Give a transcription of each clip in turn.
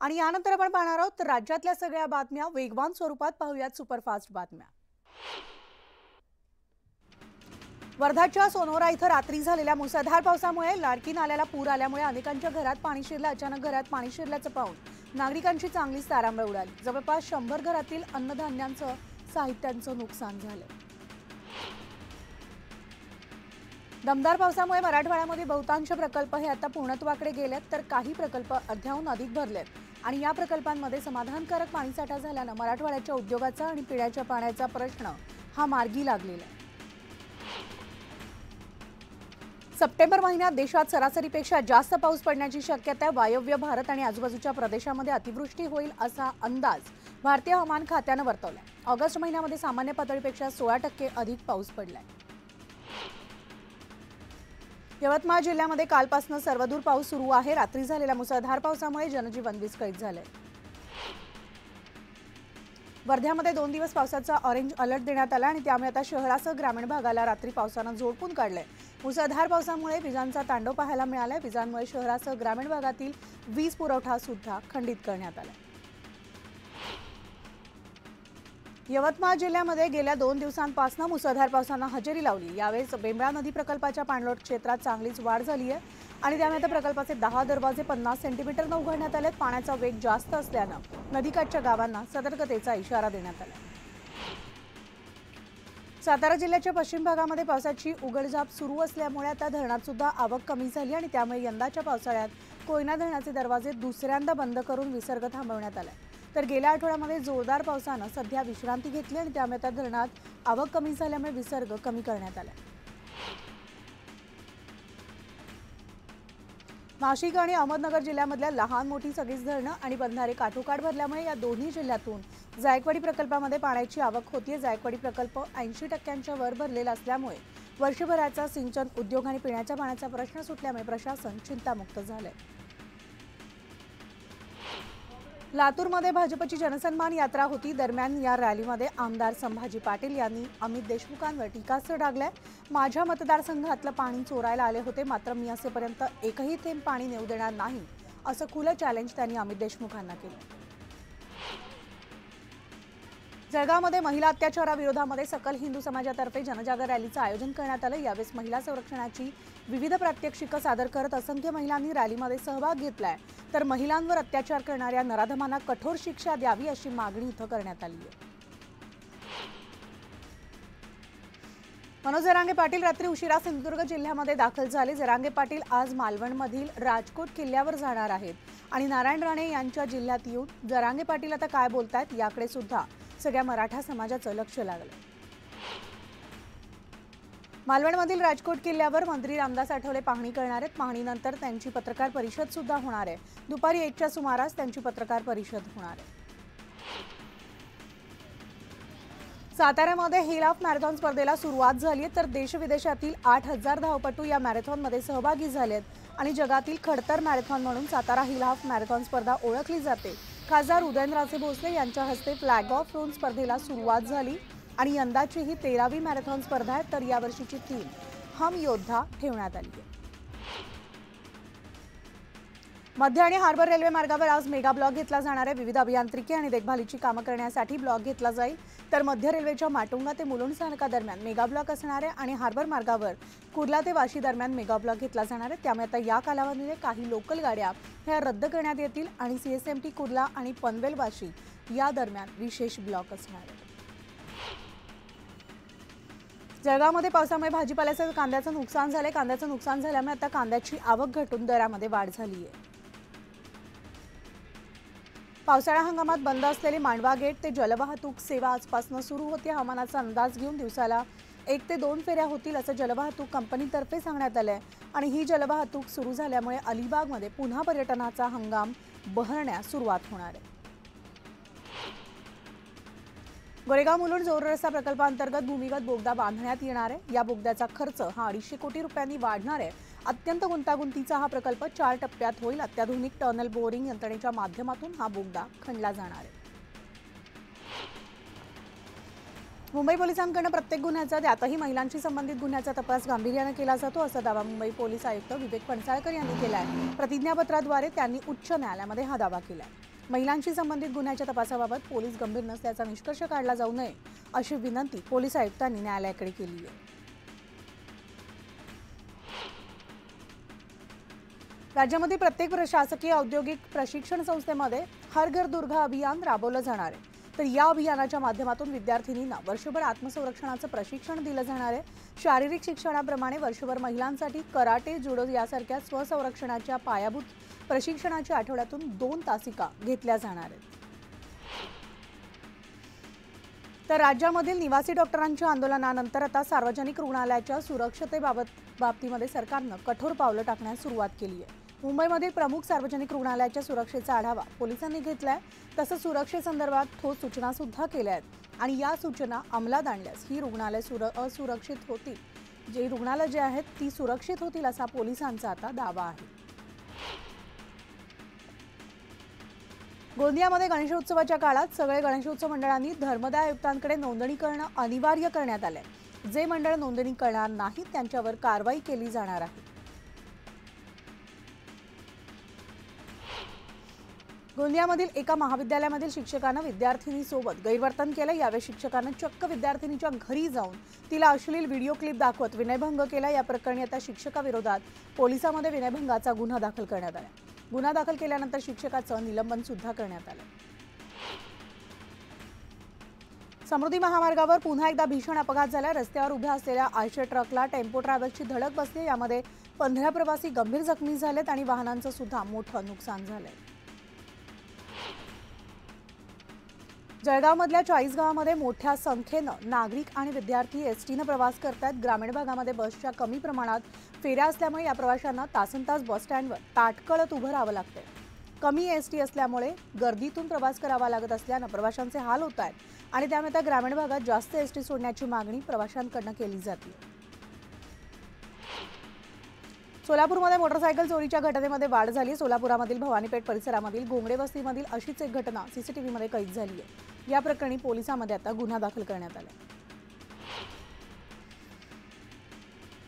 आणि यानंतर आपण पाहणार आहोत राज्यातल्या सगळ्या बातम्या वेगवान स्वरूपात पाहूयात सुपरफास्ट बातम्या। वर्धाच्या सोनोरा इथं रात्री झालेल्या मुसळधार पावसामुळे लाडकी नाल्याला पूर आल्यामुळे अनेकांच्या घरात पाणी शिरलं। अचानक घरात पाणी शिरल्याचं पाहून नागरिकांची चांगलीच तारांबळ उडाली। जवळपास 100 घरातील अन्नधान्यांचं साहित्यांचं नुकसान झालं। दमदार पावसामुळे मराठवाड्यामध्ये बहुतांश प्रकल्प हे आता पूर्णत्वाकडे गेलेत, तर काही प्रकल्प अर्ध्याहून अधिक भरलेत आणि या प्रकल्पांमध्ये समाधानकारक पाणीसाठा झाल्यानं मराठवाड्याच्या उद्योगाचा आणि पिण्याच्या पाण्याचा प्रश्न हा मार्गी लागलेला आहे। सप्टेंबर महिन्यात देशात सरासरीपेक्षा जास्त पाऊस पडण्याची शक्यता आहे। वायव्य भारत आणि आजूबाजूच्या प्रदेशामध्ये अतिवृष्टी होईल असा अंदाज भारतीय हवामान खात्याने वर्तवलाय। ऑगस्ट महिन्यामध्ये सामान्य पातळीपेक्षा 16% अधिक पाऊस पडलाय। यवतमाळ जिल्ह्यामध्ये कालपासून सर्वदूर पाऊस सुरू आहे। रात्री झालेल्या मुसळधार पावसामुळे जनजीवन विस्कळीत झाले। वर्ध्यामध्ये 2 दिवस पावसाचा ऑरेंज अलर्ट देण्यात आला आणि त्यामुळे आता शहरासह ग्रामीण भागाला रात्री पावसाने झोडपून काढले। मुसळधार पावसामुळे विजांचा तांडव पाहायला मिळाला। विजांमुळे शहरासह ग्रामीण भागातील वीज पुरवठा सुद्धा खंडित करण्यात आला। यवतमाळ जिल्ह्यामध्ये गेल्या 2 दिवसांपासून मुसळधार पावसाने हजेरी लावली। यावेळेस बेंबळा नदी प्रकल्पाच्या पाणलोट क्षेत्रात चांगलीच वाढ झाली आहे आणि त्यामुळे आता प्रकल्पाचे 10 दरवाजे 50 सेंटीमीटरने उघडण्यात आलेत। पाण्याचा वेग जास्त असल्याने नदीकाठच्या गावांना सतर्कतेचा इशारा देण्यात आला। सातारा जिल्ह्याच्या पश्चिम भागामध्ये पावसाची उघडझाप सुरू असल्यामुळे आता धरणात सुद्धा आवक कमी झाली आणि त्यामुळे यंदाच्या पावसाळ्यात कोयना धरणाचे दरवाजे दुसऱ्यांदा बंद करून विसर्ग थांबवण्यात आला। तर गेल्या आठवड्यामध्ये जोरदार पावसाने सध्या विश्रांती घेतली आणि त्यामुळे त्या धरणात आवक कमी झाल्यामुळे विसर्ग कमी करण्यात आला। नाशिक आणि अहमदनगर जिल्ह्यामधल्या लहान मोठी सगळीच धरणं आणि बंधारे काठोकाठ भरल्यामुळे या दोन्ही जिल्ह्यातून जायकवाडी प्रकल्पामध्ये पाण्याची आवक होतीये। जायकवाडी प्रकल्प 80% वर भरलेला असल्यामुळे वर्षभराचा सिंचन उद्योग आणि पिण्याच्या पाण्याचा प्रश्न सुटल्यामुळे प्रशासन चिंतामुक्त झालंय। लातूरमध्ये भाजपची जनसन्मान यात्रा होती। दरम्यान या रॅलीमध्ये आमदार संभाजी पाटील यांनी अमित देशमुखांवर टीकास्त्र डागलंय। माझ्या मतदारसंघातलं पाणी चोरायला आले होते, मात्र मी असेपर्यंत एकही थेंब पाणी नेऊ देणार नाही असं खुलं चॅलेंज त्यांनी अमित देशमुखांना केलं। जळगावमध्ये महिला अत्याचाराविरोधामध्ये सकल हिंदू समाजातर्फे जनजागर रॅलीचं आयोजन करण्यात आलं। यावेळेस महिला संरक्षणाची विविध प्रात्यक्षिकं सादर करत असंख्य महिलांनी रॅलीमध्ये सहभाग घेतलाय। तर महिलांवर अत्याचार करणाऱ्या नराधमांना कठोर शिक्षा द्यावी अशी मागणी इथं करण्यात आली आहे। मनोज जरांगे पाटील रात्री उशिरा सिंधुदुर्ग जिल्ह्यामध्ये दाखल झाले। जरांगे पाटील आज मालवणमधील राजकोट किल्ल्यावर जाणार आहेत आणि नारायण राणे यांच्या जिल्ह्यात येऊन जरांगे पाटील आता काय बोलतायत याकडे सुद्धा सगळ्या मराठा समाजाचं लक्ष लागलं। मालवणमधील राजकोट किल्ल्यावर मंत्री रामदास आठवले पाहणी करणार आहेत। पाहणीनंतर त्यांची पत्रकार परिषद सुद्धा होणार आहे। दुपारी 1च्या सुमारास त्यांची पत्रकार परिषद होणार आहे। साताऱ्यामध्ये हिल हाफ मॅरेथॉन स्पर्धेला सुरुवात झाली आहे, तर देशविदेशातील 8000 धावपटू या मॅरेथॉनमध्ये सहभागी झालेत आणि जगातील खडतर मॅरेथॉन म्हणून सातारा हिल हाफ मॅरेथॉन स्पर्धा ओळखली जाते। खासदार उदयनराजे भोसले यांच्या हस्ते फ्लॅग ऑफ रोन स्पर्धेला सुरुवात झाली आणि यंदाची ही 13वी मॅरेथॉन स्पर्धा आहे। तर यावर्षीची थीम हम योद्धा ठेवण्यात आली आहे। मध्य आणि हार्बर रेल्वे मार्गावर आज मेगा ब्लॉक घेतला जाणार आहे। विविध अभियांत्रिकी आणि देखभालीची कामं करण्यासाठी ब्लॉक घेतला जाईल। तर मध्य रेल्वेच्या माटुंगा ते मुलुंड स्थानकादरम्यान मेगा ब्लॉक असणार आहे आणि हार्बर मार्गावर कुर्ला ते वाशी दरम्यान मेगा ब्लॉक घेतला जाणार आहे। त्यामुळे आता या कालावधीमध्ये काही लोकल गाड्या ह्या रद्द करण्यात येतील आणि CSMT कुर्ला आणि पनवेल वाशी या दरम्यान विशेष ब्लॉक असणार आहे। जळगावमध्ये पावसामुळे भाजीपाल्याचं कांद्याचं नुकसान झालंय। कांद्याचं नुकसान झाल्यामुळे आता कांद्याची आवक घटून दरामध्ये वाढ झाली आहे। पावसाळा हंगामात बंद असलेले मांडवा गेट ते जलवाहतूक सेवा आजपासून सुरू होते। हवामानाचा अंदाज घेऊन दिवसाला 1 ते 2 फेऱ्या होतील असं जलवाहतूक कंपनीतर्फे सांगण्यात आलंय आणि ही जलवाहतूक सुरू झाल्यामुळे अलिबागमध्ये पुन्हा पर्यटनाचा हंगाम बहरण्यास सुरुवात होणार आहे। गोरेगाव मुलुंड जोररस्ता प्रकल्पांतर्गत भूमिगत बोगदा बांधण्यात येणार आहे। या बोगद्याचा खर्च हा 250 कोटी रुपयांनी वाढणार आहे। अत्यंत गुंतागुंतीचा हा प्रकल्प 4 टप्प्यात होईल। अत्याधुनिक टर्नल बोरिंग यंत्रणेच्या माध्यमातून हा बोगदा खणला जाणार आहे। मुंबई पोलिसांकडून प्रत्येक गुन्ह्याचा त्यातही महिलांशी संबंधित गुन्ह्याचा तपास गांभीर्याने केला जातो असा दावा मुंबई पोलीस आयुक्त विवेक फणसाळकर यांनी केला आहे। प्रतिज्ञापत्राद्वारे त्यांनी उच्च न्यायालयामध्ये हा दावा केला आहे। महिलांशी संबंधित गुन्ह्याच्या तपासाबाबत पोलीस गंभीर नसल्याचा निष्कर्ष काढला जाऊ नये अशी विनंती पोलीस आयुक्तांनी न्यायालयाकडे केली आहे। राज्यामध्ये प्रत्येक प्रशासकीय औद्योगिक प्रशिक्षण संस्थेमध्ये हर घर दुर्गा अभियान राबवलं जाणार आहे। तर या अभियानाच्या माध्यमातून विद्यार्थिनींना वर्षभर आत्मसंरक्षणाचं प्रशिक्षण दिलं जाणार आहे। शारीरिक शिक्षणाप्रमाणे वर्षभर महिलांसाठी कराटे, जुडो यासारख्या स्वसंरक्षणाच्या पायाभूत प्रशिक्षणाच्या आठवड्यातून 2 तासिका घेतल्या जाणार आहेत। तर राज्यामधील निवासी डॉक्टरांच्या आंदोलनानंतर आता सार्वजनिक रुग्णालयाच्या सुरक्षतेबाबतीमध्ये सरकारनं कठोर पावलं टाकण्यास सुरुवात केली आहे। मुंबईमधील प्रमुख सार्वजनिक रुग्णालयाच्या सुरक्षेचा आढावा पोलिसांनी घेतलाय। तसंच सुरक्षेसंदर्भात ठोस सूचना सुद्धा केल्या आहेत आणि या सूचना अंमलात आणल्यास ही रुग्णालय असुरक्षित होतील, जे रुग्णालय जे आहेत ती सुरक्षित होतील असा पोलिसांचा आता दावा आहे। गोंदियामध्ये गणेशोत्सवाच्या काळात सगळे गणेशोत्सव मंडळांनी धर्मदाय आयुक्तांकडे नोंदणी करणं अनिवार्य करण्यात आलंय। जे मंडळ नोंदणी करणार नाहीत त्यांच्यावर कारवाई केली जाणार आहे। गोंदियामधील एका महाविद्यालयामधील शिक्षकानं विद्यार्थिनीसोबत गैरवर्तन केलं। यावेळी शिक्षकानं चक्क विद्यार्थिनीच्या घरी जाऊन तिला अश्लील व्हिडिओ क्लिप दाखवत विनयभंग केला। या प्रकरणी आता शिक्षकाविरोधात पोलिसांमध्ये विनयभंगाचा गुन्हा दाखल करण्यात आला। गुन्हा दाखल केल्यानंतर शिक्षकाचं निलंबन सुद्धा करण्यात आलं। समृद्धी महामार्गावर पुन्हा एकदा भीषण अपघात झाला। रस्त्यावर उभ्या असलेल्या आयशर ट्रकला टेम्पो ट्रॅव्हल्सची धडक बसली। यामध्ये 15 प्रवासी गंभीर जखमी झालेत आणि वाहनांचं सुद्धा मोठं नुकसान झालंय। जळगावमधल्या 40 गावामध्ये मोठ्या संख्येनं नागरिक आणि विद्यार्थी एसटीनं प्रवास करतात। ग्रामीण भागामध्ये बसच्या कमी प्रमाणात फेऱ्या असल्यामुळे या प्रवाशांना तासनतास बस स्टँडवर ताटकळत उभं राहावं लागतंय। कमी एसटी असल्यामुळे गर्दीतून प्रवास करावा लागत असल्यानं प्रवाशांचे हाल होत आहेत आणि त्यामुळे त्या ग्रामीण भागात जास्त एसटी सोडण्याची मागणी प्रवाशांकडून केली जाते। सोलापूरमध्ये मोटरसायकल चोरीच्या घटनेमध्ये वाढ झाली। सोलापुरामधील भवानीपेठ परिसरामधील घोंगडे वस्तीमधील अशीच एक घटना सीसीटीव्हीमध्ये कैद झाली आहे। या प्रकरणी पोलिसांमध्ये आता गुन्हा दाखल करण्यात आला।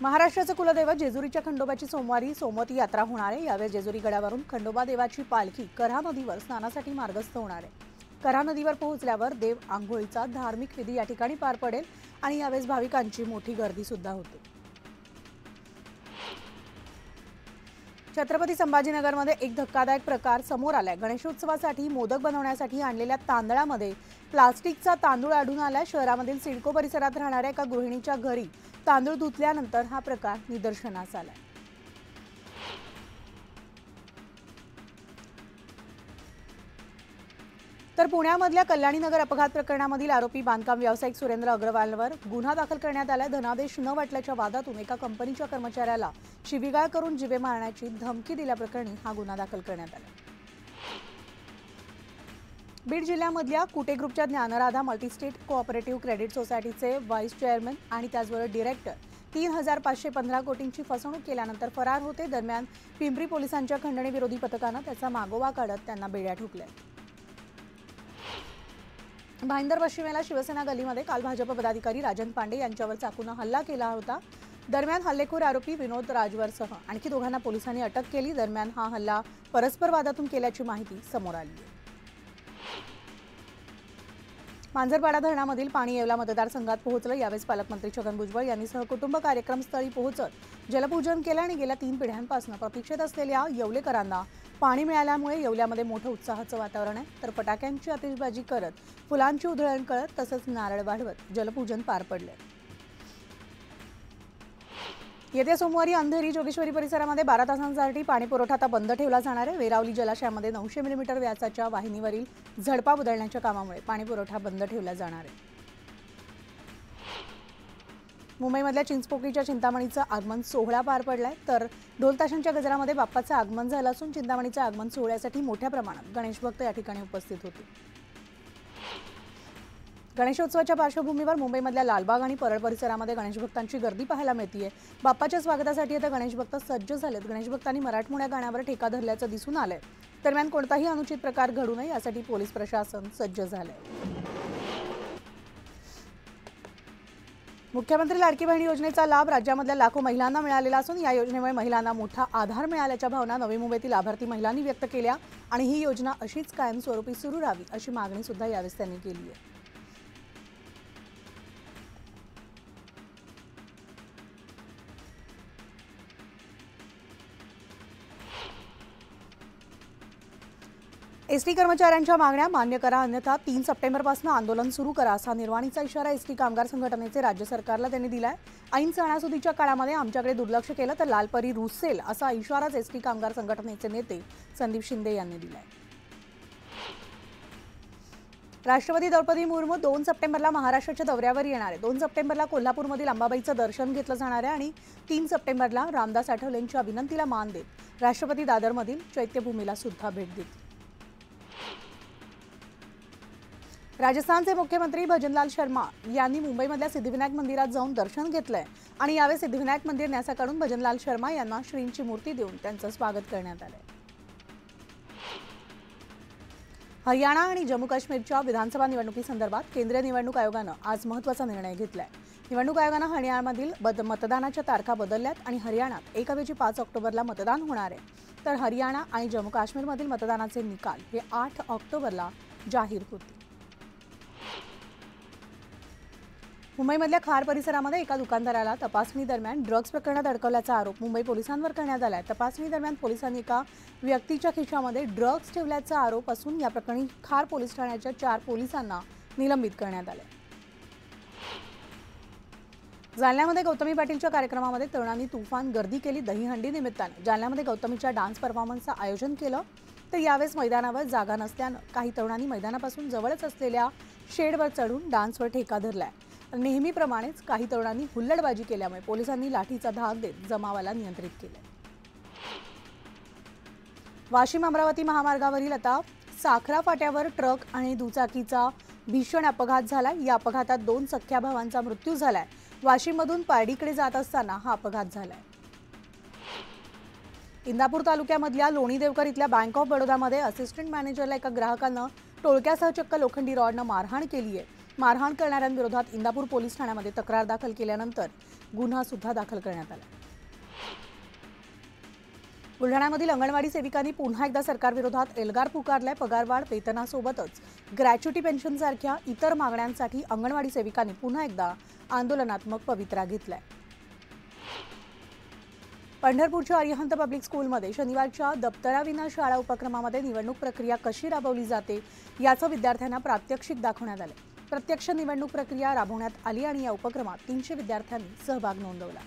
महाराष्ट्राचं कुलदैवत जेजुरीच्या खंडोबाची सोमवारी सोमवती यात्रा होणार आहे। यावेळी जेजुरी गडावरून खंडोबा देवाची पालखी कऱ्हा नदीवर स्नानासाठी मार्गस्थ होणार आहे। कऱ्हा नदीवर पोहोचल्यावर देव आंघोळीचा धार्मिक विधी या ठिकाणी पार पडेल आणि यावेळी भाविकांची मोठी गर्दी सुद्धा होते। छत्रपती संभाजीनगरमध्ये एक धक्कादायक प्रकार समोर आलाय। गणेशोत्सवासाठी मोदक बनवण्यासाठी आणलेल्या तांदळामध्ये प्लास्टिकचा तांदूळ आढळून आलाय। शहरामधील सिडको परिसरात राहणाऱ्या एका गृहिणीच्या घरी तांदूळ धुतल्यानंतर हा प्रकार निदर्शनास आलाय। तर पुण्यामधल्या कल्याणीनगर अपघात प्रकरणामधील आरोपी बांधकाम व्यावसायिक सुरेंद्र अग्रवालवर गुन्हा दाखल करण्यात आलाय। धनादेश न वाटल्याच्या वादातून एका कंपनीच्या कर्मचाऱ्याला शिवीगाळ करून जीवे मारण्याची धमकी दिल्याप्रकरणी हा गुन्हा दाखल करण्यात आला। बीड जिल्ह्यामधल्या कुटे ग्रुपच्या ज्ञानराधा मल्टीस्टेट कोऑपरेटिव्ह क्रेडिट सोसायटीचे व्हाईस चेअरमन आणि त्याचबरोबर डिरेक्टर 3,515 कोटींची फसवणूक केल्यानंतर फरार होते। दरम्यान पिंपरी पोलिसांच्या खंडणी विरोधी पथकानं त्याचा मागोवा काढत त्यांना बेड्या ठोकल्या। भाईंदर पश्चिमेला शिवसेना गल्लीमध्ये काल भाजप पदाधिकारी राजन पांडे यांच्यावर चाकूने हल्ला केला होता। दरम्यान हल्लेखोर आरोपी विनोद राजवरसह आणखी दोघांना पोलिसांनी अटक केली। दरम्यान हा हल्ला परस्पर वादातून केल्याची माहिती समोर आली आहे। मांजरपाडा धरणामधील पाणी येवला मतदारसंघात पोहोचलं। यावेळी पालकमंत्री छगन भुजबळ यांनी सहकुटुंब कार्यक्रमस्थळी पोहोचत जलपूजन केलं आणि गेल्या 3 पिढ्यांपासून प्रतीक्षेत असलेल्या येवलेकरांना पाणी मिळाल्यामुळे येवल्यामध्ये मोठं उत्साहाचं वातावरण आहे। तर फटाक्यांची आतिषबाजी करत, फुलांची उधळण करत तसंच नारळ वाढवत जलपूजन पार पडले। येत्या सोमवारी अंधेरी जोगेश्वरी परिसरामध्ये 12 तासांसाठी पाणी पुरवठा आता बंद ठेवला जाणार आहे। वेरावली जलाशयामध्ये 900 मिलीमीटर व्यासाच्या वाहिनीवरील झडपा बदलण्याच्या कामामुळे पाणी पुरवठा बंद ठेवला जाणार आहे। मुंबईमधल्या चिंचपोकळीच्या चिंतामणीचा आगमन सोहळा पार पडलाय। तर ढोल ताशांच्या गजरामध्ये बाप्पाचं आगमन झालं असून चिंतामणीच्या आगमन सोहळ्यासाठी मोठ्या प्रमाणात गणेश भक्त या ठिकाणी उपस्थित होते। गणेशोत्सवाच्या पार्श्वभूमीवर मुंबईमधल्या लालबाग आणि परळ परिसरामध्ये गणेश भक्तांची गर्दी पाहायला मिळते। बाप्पाच्या स्वागतासाठी आता गणेश भक्त सज्ज झालेत। गणेश भक्तांनी मराठमोळ्या गाण्यावर ठेका धरल्याचं दिसून आलंय। दरम्यान कोणताही अनुचित प्रकार घडू नये यासाठी पोलीस प्रशासन सज्ज झालंय। मुख्यमंत्री लाडकी बहीण योजनेचा लाभ राज्यामधल्या लाखो महिलांना मिळालेला असून या योजनेमुळे महिलांना मोठा आधार मिळाल्याच्या भावना नवी मुंबईतील लाभार्थी महिलांनी व्यक्त केल्या आणि ही योजना अशीच कायमस्वरूपी सुरू राहावी अशी मागणी सुद्धा यावेळी त्यांनी केली आहे। एसटी कर्मचाऱ्यांच्या मागण्या मान्य करा अन्यथा 3 सप्टेंबरपासून आंदोलन सुरू करा असा निर्वाणीचा इशारा एसटी कामगार संघटनेचे राज्य सरकारला त्यांनी दिलाय। ऐन सणासुदीच्या काळामध्ये आमच्याकडे दुर्लक्ष केलं तर लालपरी रुसेल असा इशाराच एसटी कामगार संघटनेचे नेते संदीप शिंदे यांनी दिलाय। राष्ट्रपती द्रौपदी मुर्मू 2 सप्टेंबरला महाराष्ट्राच्या दौऱ्यावर येणार आहे। 2 सप्टेंबरला कोल्हापूरमधील अंबाबाईचं दर्शन घेतलं जाणार आहे आणि 3 सप्टेंबरला रामदास आठवलेंच्या विनंतीला मान देत राष्ट्रपती दादरमधील चैत्यभूमीला सुद्धा भेट देतील। राजस्थानचे मुख्यमंत्री भजनलाल शर्मा यांनी मुंबईमधल्या सिद्धिविनायक मंदिरात जाऊन दर्शन घेतलंय आणि यावेळी सिद्धिविनायक मंदिर न्यासाकडून भजनलाल शर्मा यांना श्रींची मूर्ती देऊन त्यांचं स्वागत करण्यात आलंय। हरियाणा आणि जम्मू काश्मीरच्या विधानसभा निवडणुकीसंदर्भात केंद्रीय निवडणूक आयोगानं आज महत्त्वाचा निर्णय घेतलाय। निवडणूक आयोगानं हरियाणामधील मतदानाच्या तारखा बदलल्यात आणि हरियाणात 1 ऐवजी 5 ऑक्टोबरला मतदान होणार आहे तर हरियाणा आणि जम्मू काश्मीरमधील मतदानाचे निकाल हे 8 ऑक्टोबरला जाहीर होतील। मुंबईमधल्या खार परिसरामध्ये एका दुकानदाराला तपासणी दरम्यान ड्रग्ज प्रकरणात अडकवल्याचा आरोप मुंबई पोलिसांवर करण्यात आलाय। तपासणी दरम्यान पोलिसांनी एका व्यक्तीच्या खिशामध्ये ड्रग्ज ठेवल्याचा आरोप असून या प्रकरणी खार पोलीस ठाण्याच्या 4 पोलिसांना निलंबित करण्यात आले। जालन्यामध्ये गौतमी पाटीलच्या कार्यक्रमामध्ये तरुणांनी तुफान गर्दी केली। दहीहंडी निमित्ताने जालन्यामध्ये गौतमीच्या डान्स परफॉर्मन्सचं आयोजन केलं तर यावेळेस मैदानावर जागा नसल्यानं काही तरुणांनी मैदानापासून जवळच असलेल्या शेडवर चढून डान्सवर ठेका धरलाय। नेहमीप्रमाणेच काही तरुणांनी हुल्लडबाजी केल्यामुळे पोलिसांनी लाठीचा धाक देत जमावाला नियंत्रित केले। वाशिम अमरावती महामार्गावरील आता साखरा फाट्यावर ट्रक आणि दुचाकीचा भीषण अपघात झाला। या अपघातात 2 सख्ख्या भावांचा मृत्यू झालाय। वाशिममधून पारडीकडे जात असताना हा अपघात झालाय। इंदापूर तालुक्यामधल्या लोणीदेवकर इथल्या बँक ऑफ बडोदामध्ये असिस्टंट मॅनेजरला एका ग्राहकानं टोळक्यासह चक्क लोखंडी रॉडनं मारहाण केली आहे। मारहाण करणाऱ्यांविरोधात इंदापूर पोलीस ठाण्यामध्ये तक्रार दाखल केल्यानंतर गुन्हा सुद्धा दाखल करण्यात आला। बुलढाण्यामधील अंगणवाडी सेविकांनी पुन्हा एकदा सरकारविरोधात एल्गार पुकारलाय। पगारवाढ वेतनासोबतच ग्रॅच्युटी पेन्शनसारख्या इतर मागण्यांसाठी अंगणवाडी सेविकांनी पुन्हा एकदा आंदोलनात्मक पवित्रा घेतलाय। पंढरपूरच्या अरिहंत पब्लिक स्कूलमध्ये शनिवारच्या दप्तराविना शाळा उपक्रमामध्ये निवडणूक प्रक्रिया कशी राबवली जाते याचं विद्यार्थ्यांना प्रात्यक्षिक दाखवण्यात आलं। प्रत्यक्ष निवडणूक प्रक्रिया राबवण्यात आली आणि या उपक्रमात 300 विद्यार्थ्यांनी सहभाग नोंदवला।